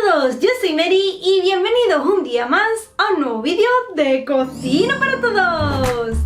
todos, yo soy Mary y bienvenidos un día más a un nuevo vídeo de Cocina para Todos.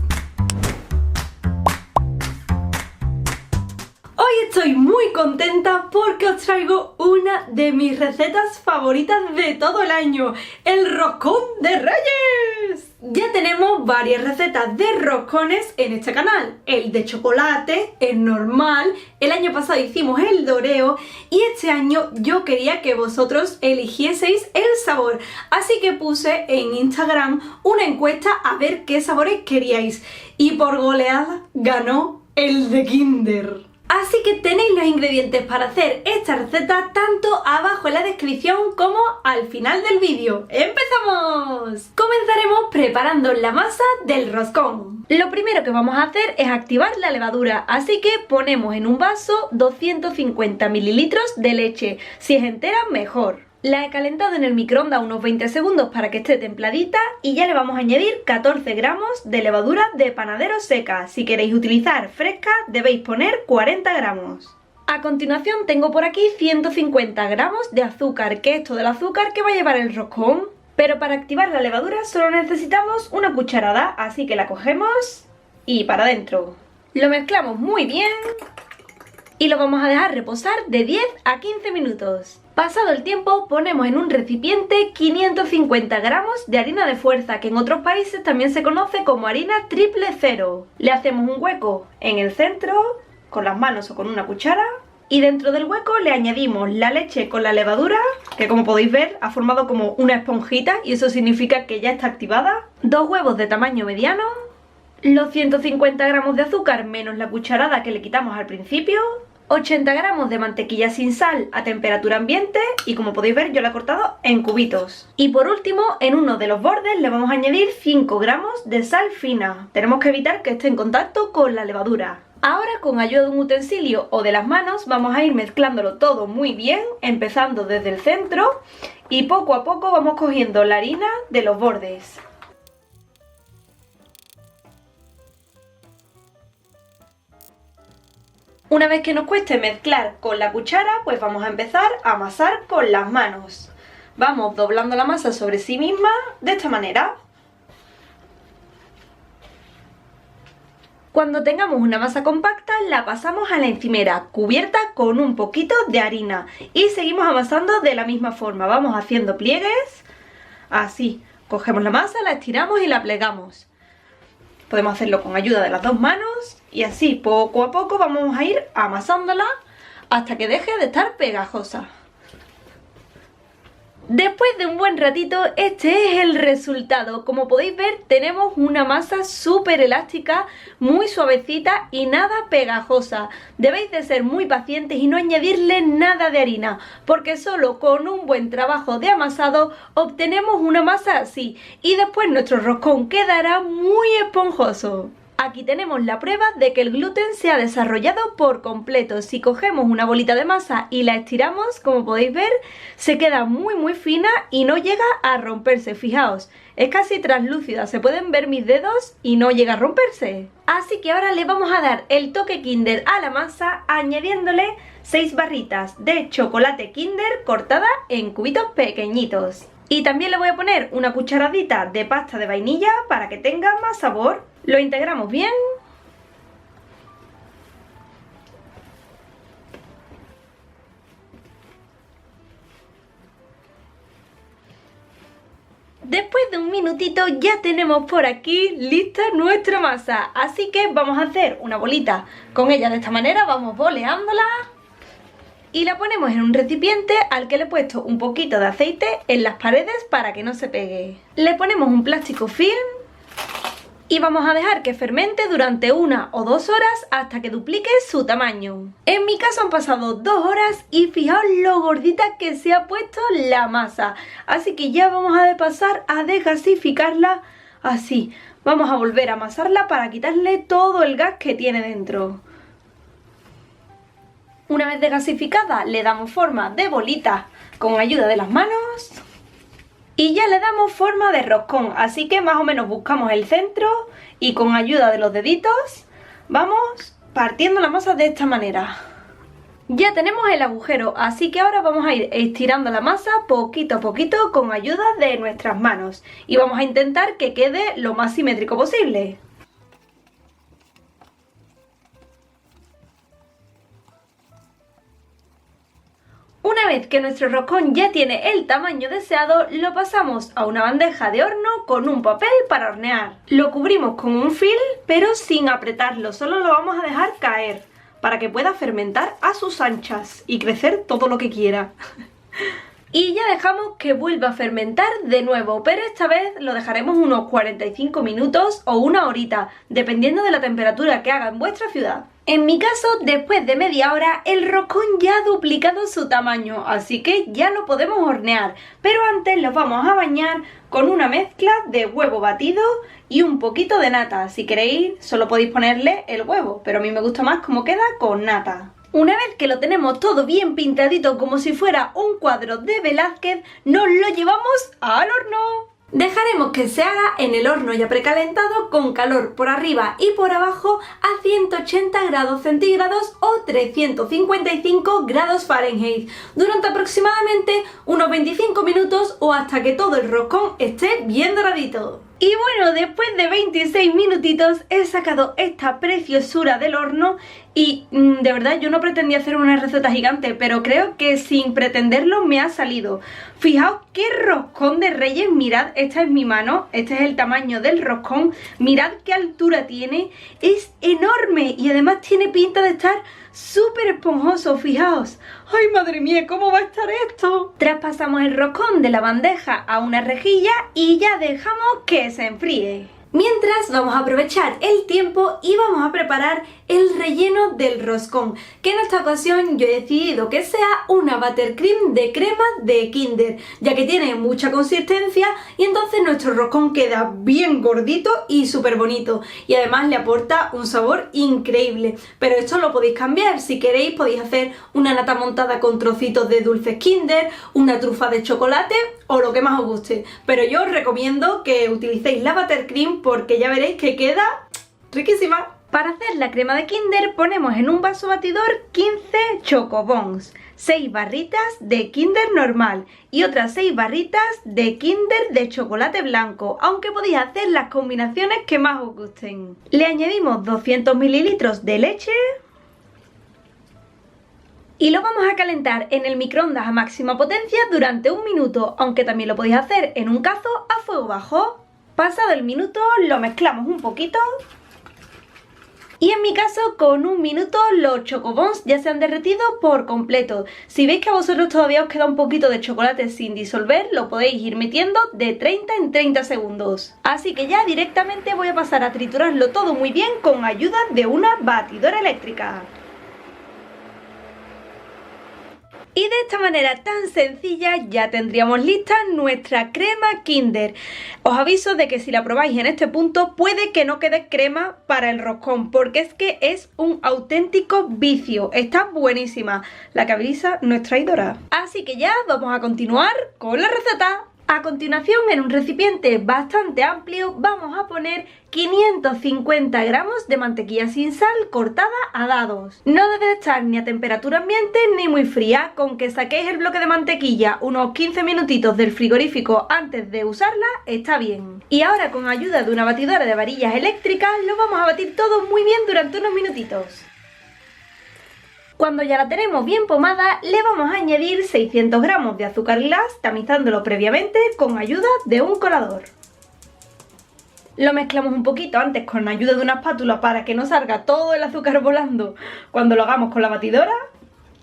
Hoy estoy muy contenta porque os traigo una de mis recetas favoritas de todo el año, el roscón de Reyes. Ya tenemos varias recetas de roscones en este canal, el de chocolate, el normal, el año pasado hicimos el doreo y este año yo quería que vosotros eligieseis el sabor, así que puse en Instagram una encuesta a ver qué sabores queríais y por goleada ganó el de Kinder. Así que tenéis los ingredientes para hacer esta receta tanto abajo en la descripción como al final del vídeo. ¡Empezamos! Comenzaremos preparando la masa del roscón. Lo primero que vamos a hacer es activar la levadura, así que ponemos en un vaso 250 mililitros de leche, si es entera mejor. La he calentado en el microondas unos 20 segundos para que esté templadita y ya le vamos a añadir 14 gramos de levadura de panadero seca. Si queréis utilizar fresca debéis poner 40 gramos. A continuación tengo por aquí 150 gramos de azúcar, que es todo el azúcar que va a llevar el roscón. Pero para activar la levadura solo necesitamos una cucharada, así que la cogemos y para adentro. Lo mezclamos muy bien y lo vamos a dejar reposar de 10 a 15 minutos. Pasado el tiempo ponemos en un recipiente 550 gramos de harina de fuerza, que en otros países también se conoce como harina triple cero. Le hacemos un hueco en el centro con las manos o con una cuchara y dentro del hueco le añadimos la leche con la levadura, que como podéis ver ha formado como una esponjita y eso significa que ya está activada. 2 huevos de tamaño mediano, los 150 gramos de azúcar menos la cucharada que le quitamos al principio, 80 gramos de mantequilla sin sal a temperatura ambiente y como podéis ver yo la he cortado en cubitos. Y por último en uno de los bordes le vamos a añadir 5 gramos de sal fina. Tenemos que evitar que esté en contacto con la levadura. Ahora con ayuda de un utensilio o de las manos vamos a ir mezclándolo todo muy bien, empezando desde el centro y poco a poco vamos cogiendo la harina de los bordes. Una vez que nos cueste mezclar con la cuchara, pues vamos a empezar a amasar con las manos. Vamos doblando la masa sobre sí misma de esta manera. Cuando tengamos una masa compacta, la pasamos a la encimera, cubierta con un poquito de harina. Y seguimos amasando de la misma forma. Vamos haciendo pliegues, así. Cogemos la masa, la estiramos y la plegamos. Podemos hacerlo con ayuda de las dos manos y así poco a poco vamos a ir amasándola hasta que deje de estar pegajosa. Después de un buen ratito, este es el resultado. Como podéis ver, tenemos una masa súper elástica, muy suavecita y nada pegajosa. Debéis de ser muy pacientes y no añadirle nada de harina, porque solo con un buen trabajo de amasado obtenemos una masa así. Y después nuestro roscón quedará muy esponjoso. Aquí tenemos la prueba de que el gluten se ha desarrollado por completo. Si cogemos una bolita de masa y la estiramos, como podéis ver, se queda muy fina y no llega a romperse. Fijaos, es casi translúcida, se pueden ver mis dedos y no llega a romperse. Así que ahora le vamos a dar el toque Kinder a la masa añadiéndole 6 barritas de chocolate Kinder cortada en cubitos pequeñitos. Y también le voy a poner una cucharadita de pasta de vainilla para que tenga más sabor. Lo integramos bien. Después de un minutito ya tenemos por aquí lista nuestra masa. Así que vamos a hacer una bolita con ella de esta manera, vamos boleándola. Y la ponemos en un recipiente al que le he puesto un poquito de aceite en las paredes para que no se pegue. Le ponemos un plástico film y vamos a dejar que fermente durante 1 o 2 horas hasta que duplique su tamaño. En mi caso han pasado 2 horas y fijaos lo gordita que se ha puesto la masa. Así que ya vamos a pasar a desgasificarla así. Vamos a volver a amasarla para quitarle todo el gas que tiene dentro. Una vez desgasificada le damos forma de bolita con ayuda de las manos y ya le damos forma de roscón, así que más o menos buscamos el centro y con ayuda de los deditos vamos partiendo la masa de esta manera. Ya tenemos el agujero, así que ahora vamos a ir estirando la masa poquito a poquito con ayuda de nuestras manos. Y vamos a intentar que quede lo más simétrico posible. Una vez que nuestro roscón ya tiene el tamaño deseado, lo pasamos a una bandeja de horno con un papel para hornear. Lo cubrimos con un film, pero sin apretarlo, solo lo vamos a dejar caer, para que pueda fermentar a sus anchas y crecer todo lo que quiera. Y ya dejamos que vuelva a fermentar de nuevo, pero esta vez lo dejaremos unos 45 minutos o una horita, dependiendo de la temperatura que haga en vuestra ciudad. En mi caso, después de media hora, el roscón ya ha duplicado su tamaño, así que ya lo podemos hornear. Pero antes lo vamos a bañar con una mezcla de huevo batido y un poquito de nata. Si queréis, solo podéis ponerle el huevo, pero a mí me gusta más cómo queda con nata. Una vez que lo tenemos todo bien pintadito como si fuera un cuadro de Velázquez, nos lo llevamos al horno. Dejaremos que se haga en el horno ya precalentado con calor por arriba y por abajo a 180 grados centígrados o 355 grados Fahrenheit durante aproximadamente unos 25 minutos o hasta que todo el roscón esté bien doradito. Y bueno, después de 26 minutitos he sacado esta preciosura del horno y de verdad yo no pretendía hacer una receta gigante, pero creo que sin pretenderlo me ha salido. Fijaos qué roscón de Reyes, mirad, esta es mi mano, este es el tamaño del roscón, mirad qué altura tiene, es enorme y además tiene pinta de estar súper esponjoso, fijaos. ¡Ay, madre mía! ¿Cómo va a estar esto? Traspasamos el roscón de la bandeja a una rejilla y ya dejamos que se enfríe. Mientras vamos a aprovechar el tiempo y vamos a preparar el relleno del roscón, que en esta ocasión yo he decidido que sea una buttercream de crema de Kinder, ya que tiene mucha consistencia y entonces nuestro roscón queda bien gordito y súper bonito y además le aporta un sabor increíble. Pero esto lo podéis cambiar, si queréis podéis hacer una nata montada con trocitos de dulces Kinder, una trufa de chocolate o lo que más os guste, pero yo os recomiendo que utilicéis la buttercream porque ya veréis que queda riquísima. Para hacer la crema de Kinder ponemos en un vaso batidor 15 chocobons, 6 barritas de Kinder normal y otras 6 barritas de Kinder de chocolate blanco, aunque podéis hacer las combinaciones que más os gusten. Le añadimos 200 mililitros de leche y lo vamos a calentar en el microondas a máxima potencia durante 1 minuto, aunque también lo podéis hacer en un cazo a fuego bajo. Pasado el minuto lo mezclamos un poquito y en mi caso con 1 minuto los chocobons ya se han derretido por completo. Si veis que a vosotros todavía os queda un poquito de chocolate sin disolver, lo podéis ir metiendo de 30 en 30 segundos. Así que ya directamente voy a pasar a triturarlo todo muy bien con ayuda de una batidora eléctrica. Y de esta manera tan sencilla ya tendríamos lista nuestra crema Kinder. Os aviso de que si la probáis en este punto puede que no quede crema para el roscón, porque es que es un auténtico vicio. Está buenísima, la que avisa nuestra traidora. Así que ya vamos a continuar con la receta. A continuación, en un recipiente bastante amplio vamos a poner 550 gramos de mantequilla sin sal cortada a dados. No debe de estar ni a temperatura ambiente ni muy fría, con que saquéis el bloque de mantequilla unos 15 minutitos del frigorífico antes de usarla está bien. Y ahora con ayuda de una batidora de varillas eléctricas lo vamos a batir todo muy bien durante unos minutitos. Cuando ya la tenemos bien pomada, le vamos a añadir 600 gramos de azúcar glass, tamizándolo previamente con ayuda de un colador. Lo mezclamos un poquito antes con ayuda de una espátula para que no salga todo el azúcar volando cuando lo hagamos con la batidora.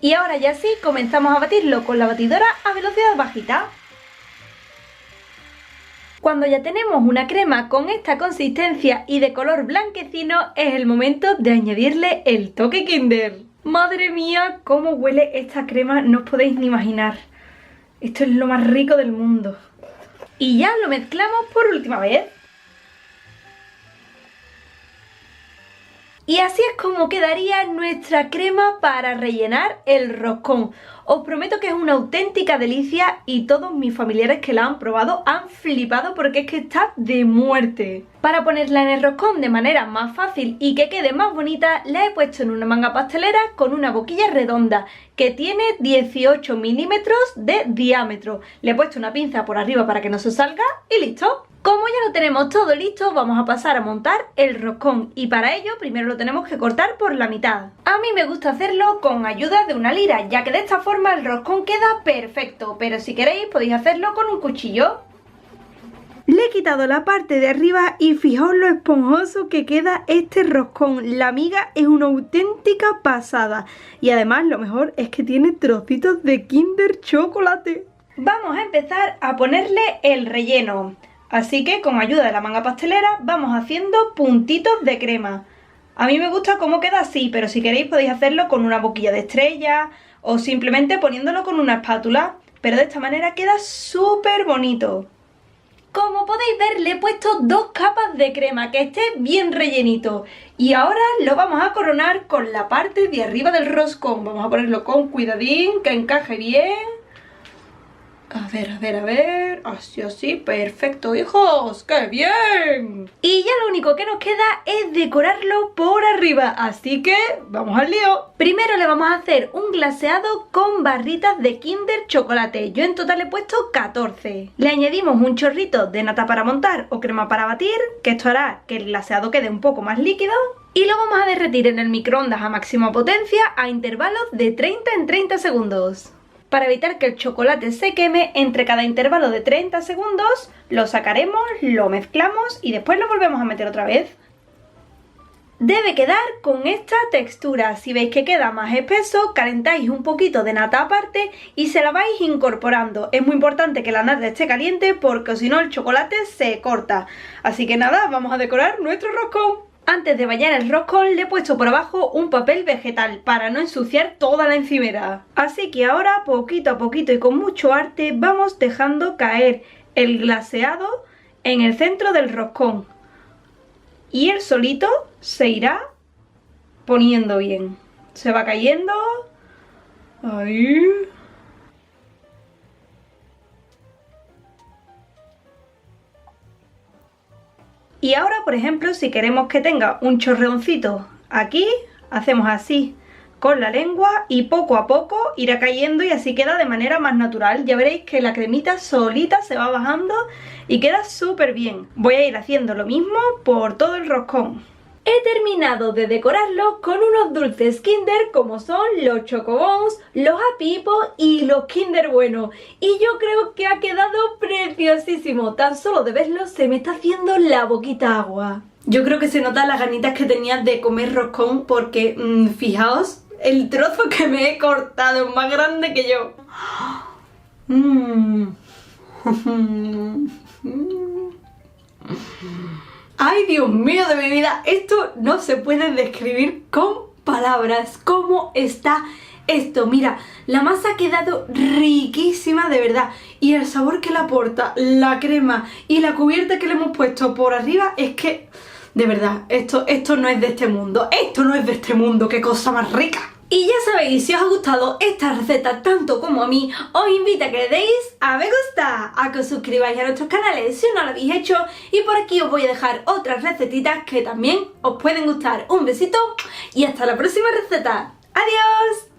Y ahora ya sí, comenzamos a batirlo con la batidora a velocidad bajita. Cuando ya tenemos una crema con esta consistencia y de color blanquecino, es el momento de añadirle el toque Kinder. ¡Madre mía! ¡Cómo huele esta crema! No os podéis ni imaginar. Esto es lo más rico del mundo. Y ya lo mezclamos por última vez. Y así es como quedaría nuestra crema para rellenar el roscón. Os prometo que es una auténtica delicia y todos mis familiares que la han probado han flipado porque es que está de muerte. Para ponerla en el roscón de manera más fácil y que quede más bonita, la he puesto en una manga pastelera con una boquilla redonda que tiene 18 milímetros de diámetro. Le he puesto una pinza por arriba para que no se salga y listo. Como ya lo tenemos todo listo, vamos a pasar a montar el roscón y para ello primero lo tenemos que cortar por la mitad. A mí me gusta hacerlo con ayuda de una lira, ya que de esta forma el roscón queda perfecto, pero si queréis podéis hacerlo con un cuchillo. Le he quitado la parte de arriba y fijaos lo esponjoso que queda este roscón. La miga es una auténtica pasada y además lo mejor es que tiene trocitos de Kinder Chocolate. Vamos a empezar a ponerle el relleno. Así que con ayuda de la manga pastelera vamos haciendo puntitos de crema. A mí me gusta cómo queda así, pero si queréis podéis hacerlo con una boquilla de estrella o simplemente poniéndolo con una espátula. Pero de esta manera queda súper bonito. Como podéis ver, le he puesto 2 capas de crema, que esté bien rellenito. Y ahora lo vamos a coronar con la parte de arriba del roscón. Vamos a ponerlo con cuidadín, que encaje bien. A ver, así, perfecto, hijos, ¡qué bien! Y ya lo único que nos queda es decorarlo por arriba, así que vamos al lío. Primero le vamos a hacer un glaseado con barritas de Kinder Chocolate. Yo en total he puesto 14. Le añadimos un chorrito de nata para montar o crema para batir, que esto hará que el glaseado quede un poco más líquido. Y lo vamos a derretir en el microondas a máxima potencia a intervalos de 30 en 30 segundos. Para evitar que el chocolate se queme, entre cada intervalo de 30 segundos lo sacaremos, lo mezclamos y después lo volvemos a meter otra vez. Debe quedar con esta textura. Si veis que queda más espeso, calentáis un poquito de nata aparte y se la vais incorporando. Es muy importante que la nata esté caliente porque si no el chocolate se corta. Así que nada, vamos a decorar nuestro roscón. Antes de bañar el roscón le he puesto por abajo un papel vegetal para no ensuciar toda la encimera. Así que ahora poquito a poquito y con mucho arte vamos dejando caer el glaseado en el centro del roscón. Y él solito se irá poniendo bien. Se va cayendo. Ahí. Y ahora, por ejemplo, si queremos que tenga un chorreoncito aquí, hacemos así con la lengua y poco a poco irá cayendo y así queda de manera más natural. Ya veréis que la cremita solita se va bajando y queda súper bien. Voy a ir haciendo lo mismo por todo el roscón. He terminado de decorarlo con unos dulces Kinder como son los Chocobons, los Happy Hippo y los Kinder Bueno. Y yo creo que ha quedado preciosísimo. Tan solo de verlo se me está haciendo la boquita agua. Yo creo que se notan las ganitas que tenía de comer roscón porque, fijaos, el trozo que me he cortado es más grande que yo. ¡Ay, Dios mío de mi vida! Esto no se puede describir con palabras. ¿Cómo está esto? Mira, la masa ha quedado riquísima de verdad. Y el sabor que le aporta la crema y la cubierta que le hemos puesto por arriba es que... De verdad, esto no es de este mundo. Esto no es de este mundo. ¡Qué cosa más rica! Y ya sabéis, si os ha gustado esta receta tanto como a mí, os invito a que le deis a me gusta, a que os suscribáis a nuestros canales si no lo habéis hecho y por aquí os voy a dejar otras recetitas que también os pueden gustar. Un besito y hasta la próxima receta. ¡Adiós!